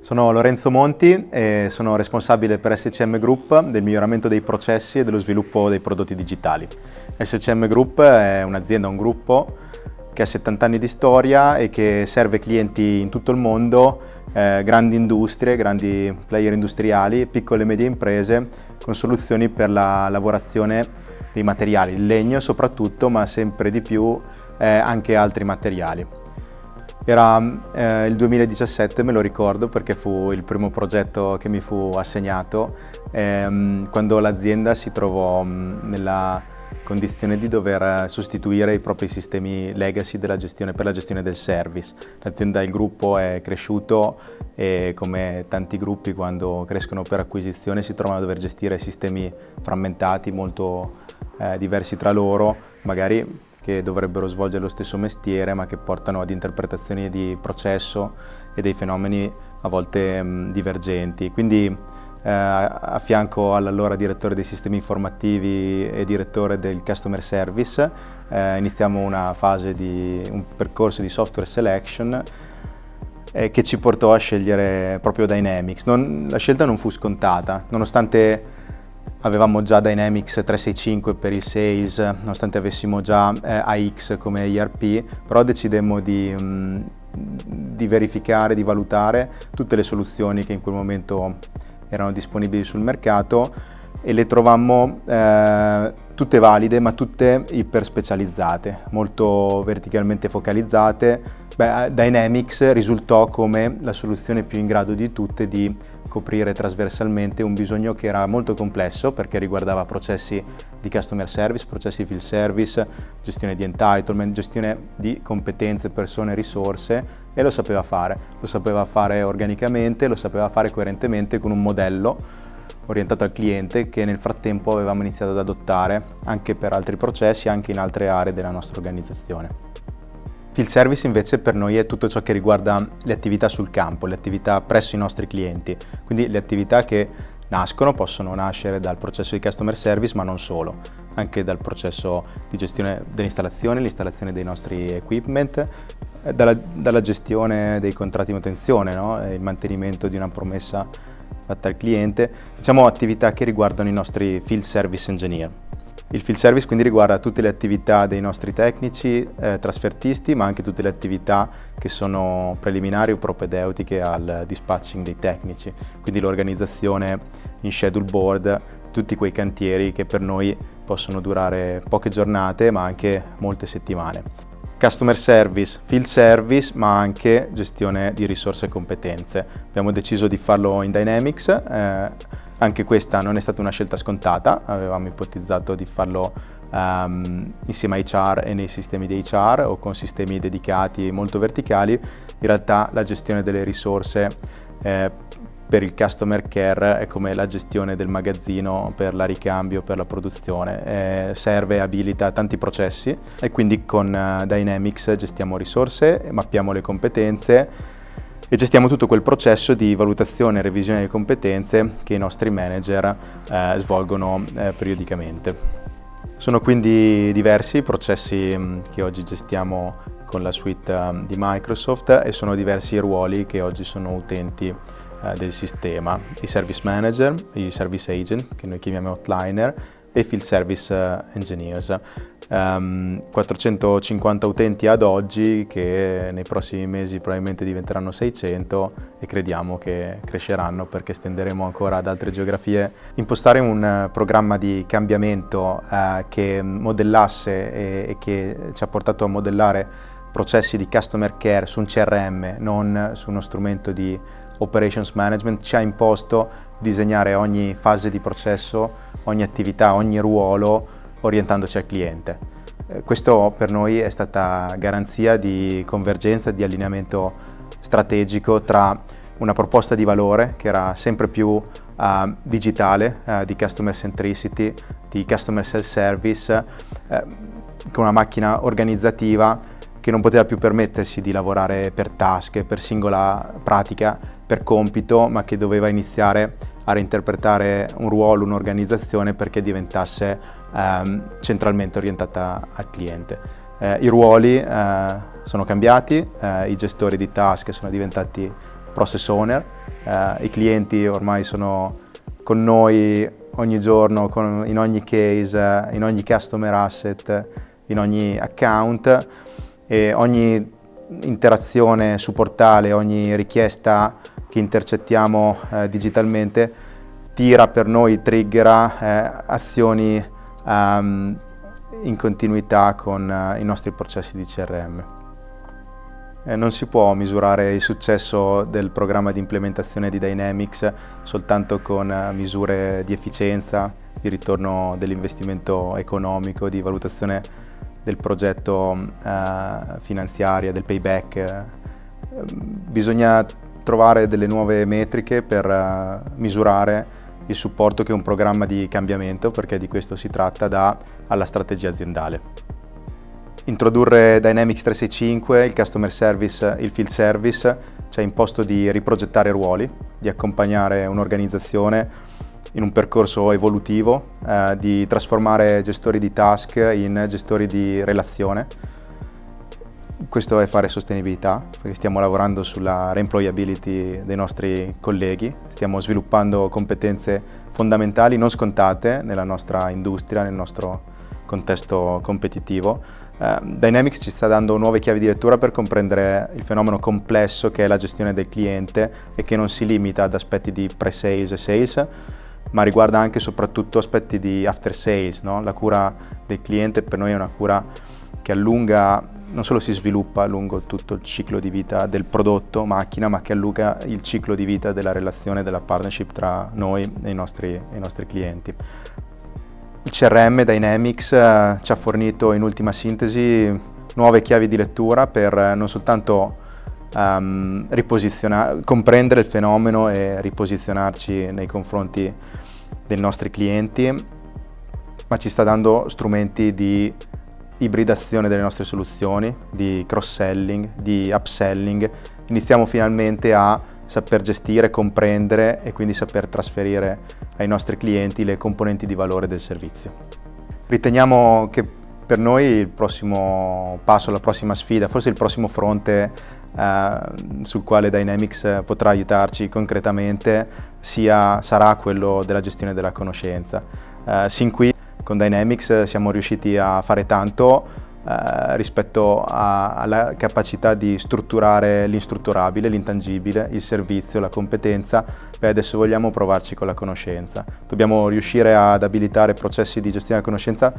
Sono Lorenzo Monti e sono responsabile per SCM Group del miglioramento dei processi e dello sviluppo dei prodotti digitali. SCM Group è un'azienda, un gruppo che ha 70 anni di storia e che serve clienti in tutto il mondo, grandi industrie, grandi player industriali, piccole e medie imprese con soluzioni per la lavorazione dei materiali, il legno soprattutto, ma sempre di più anche altri materiali. Era il 2017, me lo ricordo perché fu il primo progetto che mi fu assegnato, quando l'azienda si trovò nella condizione di dover sostituire i propri sistemi legacy per la gestione del service. L'azienda, il gruppo è cresciuto e come tanti gruppi quando crescono per acquisizione si trovano a dover gestire sistemi frammentati molto diversi tra loro, magari che dovrebbero svolgere lo stesso mestiere ma che portano ad interpretazioni di processo e dei fenomeni a volte divergenti. Quindi a fianco all'allora direttore dei sistemi informativi e direttore del customer service iniziamo un percorso di software selection che ci portò a scegliere proprio Dynamics. La scelta non fu scontata, nonostante avevamo già Dynamics 365 per il sales, nonostante avessimo già AX come ERP, però decidemmo di verificare, di valutare tutte le soluzioni che in quel momento erano disponibili sul mercato e le trovammo tutte valide, ma tutte iper specializzate, molto verticalmente focalizzate. Dynamics risultò come la soluzione più in grado di tutte di coprire trasversalmente un bisogno che era molto complesso perché riguardava processi di customer service, processi di field service, gestione di entitlement, gestione di competenze, persone, risorse, e lo sapeva fare organicamente, lo sapeva fare coerentemente con un modello orientato al cliente che nel frattempo avevamo iniziato ad adottare anche per altri processi, anche in altre aree della nostra organizzazione. Field service invece per noi è tutto ciò che riguarda le attività sul campo, le attività presso i nostri clienti, quindi le attività che possono nascere dal processo di customer service, ma non solo, anche dal processo di gestione dell'installazione, l'installazione dei nostri equipment, dalla gestione dei contratti di manutenzione, no? Il mantenimento di una promessa fatta al cliente, diciamo attività che riguardano i nostri field service engineer. Il field service quindi riguarda tutte le attività dei nostri tecnici trasfertisti, ma anche tutte le attività che sono preliminari o propedeutiche al dispatching dei tecnici, quindi l'organizzazione in schedule board, tutti quei cantieri che per noi possono durare poche giornate ma anche molte settimane. Customer service, field service, ma anche gestione di risorse e competenze. Abbiamo deciso di farlo in Dynamics. Anche questa non è stata una scelta scontata, avevamo ipotizzato di farlo insieme a HR e nei sistemi di HR o con sistemi dedicati molto verticali. In realtà la gestione delle risorse per il customer care è come la gestione del magazzino per la ricambio, per la produzione, serve e abilita tanti processi e quindi con Dynamics gestiamo risorse, mappiamo le competenze e gestiamo tutto quel processo di valutazione e revisione delle competenze che i nostri manager svolgono periodicamente. Sono quindi diversi i processi che oggi gestiamo con la suite di Microsoft e sono diversi i ruoli che oggi sono utenti del sistema: i service manager, i service agent che noi chiamiamo outliner e i field service engineers. 450 utenti ad oggi che nei prossimi mesi probabilmente diventeranno 600 e crediamo che cresceranno perché estenderemo ancora ad altre geografie. Impostare un programma di cambiamento che modellasse e che ci ha portato a modellare processi di customer care su un CRM, non su uno strumento di operations management, ci ha imposto disegnare ogni fase di processo, ogni attività, ogni ruolo orientandoci al cliente. Questo per noi è stata garanzia di convergenza, di allineamento strategico tra una proposta di valore che era sempre più digitale, di customer centricity, di customer self-service, con una macchina organizzativa che non poteva più permettersi di lavorare per task, per singola pratica, per compito, ma che doveva iniziare a reinterpretare un ruolo, un'organizzazione perché diventasse centralmente orientata al cliente. I ruoli sono cambiati, i gestori di task sono diventati process owner. I clienti ormai sono con noi ogni giorno, in ogni case, in ogni customer asset, in ogni account, e ogni interazione su portale, ogni richiesta che intercettiamo digitalmente tira per noi, triggera azioni in continuità con i nostri processi di CRM. Non si può misurare il successo del programma di implementazione di Dynamics soltanto con misure di efficienza, di ritorno dell'investimento economico, di valutazione del progetto finanziaria, del payback. Bisogna trovare delle nuove metriche per misurare il supporto che un programma di cambiamento, perché di questo si tratta, dà alla strategia aziendale. Introdurre Dynamics 365, il Customer Service, il Field Service, ci ha imposto di riprogettare ruoli, di accompagnare un'organizzazione in un percorso evolutivo, di trasformare gestori di task in gestori di relazione. Questo è fare sostenibilità, perché stiamo lavorando sulla reemployability dei nostri colleghi, stiamo sviluppando competenze fondamentali non scontate nella nostra industria, nel nostro contesto competitivo. Dynamics ci sta dando nuove chiavi di lettura per comprendere il fenomeno complesso che è la gestione del cliente e che non si limita ad aspetti di pre-sales e sales, ma riguarda anche e soprattutto aspetti di after sales, no? La cura del cliente per noi è una cura che allunga, non solo si sviluppa lungo tutto il ciclo di vita del prodotto macchina, ma che allunga il ciclo di vita della relazione, della partnership tra noi e i nostri clienti. Il CRM Dynamics ci ha fornito in ultima sintesi nuove chiavi di lettura per non soltanto comprendere il fenomeno e riposizionarci nei confronti dei nostri clienti, ma ci sta dando strumenti di ibridazione delle nostre soluzioni, di cross-selling, di upselling. Iniziamo finalmente a saper gestire, comprendere e quindi saper trasferire ai nostri clienti le componenti di valore del servizio. Riteniamo che per noi il prossimo passo, la prossima sfida, forse il prossimo fronte sul quale Dynamics potrà aiutarci concretamente sarà quello della gestione della conoscenza. Sin qui con Dynamics siamo riusciti a fare tanto rispetto alla capacità di strutturare l'instrutturabile, l'intangibile, il servizio, la competenza. Adesso vogliamo provarci con la conoscenza. Dobbiamo riuscire ad abilitare processi di gestione della conoscenza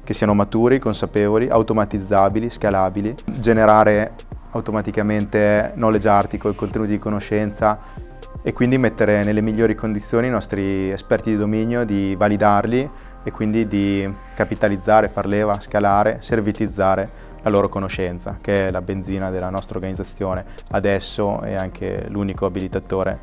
che siano maturi, consapevoli, automatizzabili, scalabili, generare automaticamente knowledge article, contenuti di conoscenza e quindi mettere nelle migliori condizioni i nostri esperti di dominio di validarli e quindi di capitalizzare, far leva, scalare, servitizzare la loro conoscenza, che è la benzina della nostra organizzazione adesso e anche l'unico abilitatore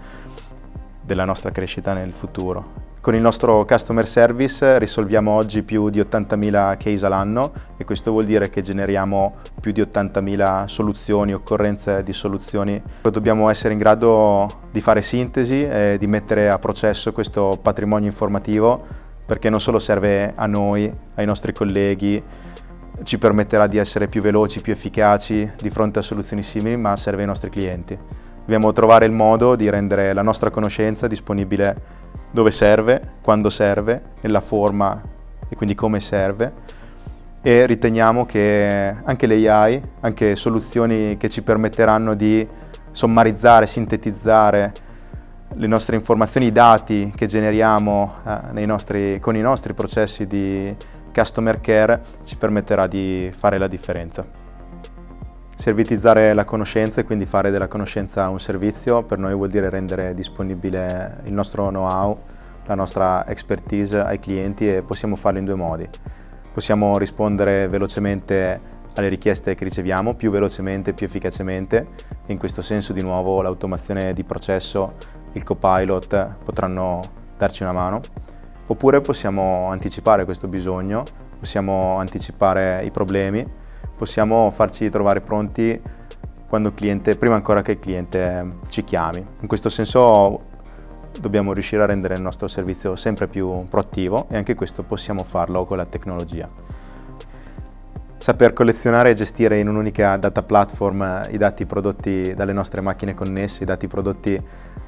della nostra crescita nel futuro. Con il nostro Customer Service risolviamo oggi più di 80.000 case all'anno e questo vuol dire che generiamo più di 80.000 soluzioni, occorrenze di soluzioni. Dobbiamo essere in grado di fare sintesi e di mettere a processo questo patrimonio informativo, perché non solo serve a noi, ai nostri colleghi, ci permetterà di essere più veloci, più efficaci di fronte a soluzioni simili, ma serve ai nostri clienti. Dobbiamo trovare il modo di rendere la nostra conoscenza disponibile dove serve, quando serve, nella forma e quindi come serve, e riteniamo che anche l'AI, anche soluzioni che ci permetteranno di sommarizzare, sintetizzare le nostre informazioni, i dati che generiamo con i nostri processi di customer care, ci permetterà di fare la differenza. Servitizzare la conoscenza e quindi fare della conoscenza un servizio per noi vuol dire rendere disponibile il nostro know-how, la nostra expertise ai clienti, e possiamo farlo in due modi. Possiamo rispondere velocemente alle richieste che riceviamo, più velocemente, più efficacemente, e in questo senso di nuovo l'automazione di processo, il copilot potranno darci una mano. Oppure possiamo anticipare questo bisogno, possiamo anticipare i problemi, possiamo farci trovare pronti prima ancora che il cliente ci chiami. In questo senso dobbiamo riuscire a rendere il nostro servizio sempre più proattivo, e anche questo possiamo farlo con la tecnologia. Saper collezionare e gestire in un'unica data platform i dati prodotti dalle nostre macchine connesse, i dati prodotti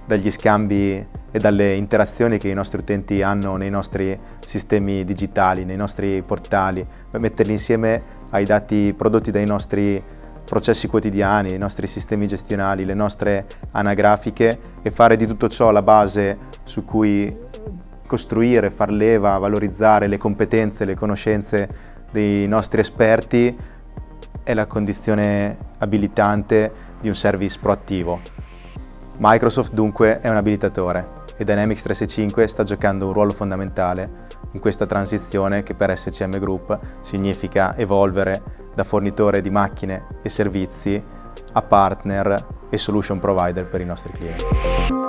dagli scambi e dalle interazioni che i nostri utenti hanno nei nostri sistemi digitali, nei nostri portali, metterli insieme ai dati prodotti dai nostri processi quotidiani, i nostri sistemi gestionali, le nostre anagrafiche e fare di tutto ciò la base su cui costruire, far leva, valorizzare le competenze, le conoscenze dei nostri esperti è la condizione abilitante di un service proattivo. Microsoft dunque è un abilitatore e Dynamics 365 sta giocando un ruolo fondamentale in questa transizione che per SCM Group significa evolvere da fornitore di macchine e servizi a partner e solution provider per i nostri clienti.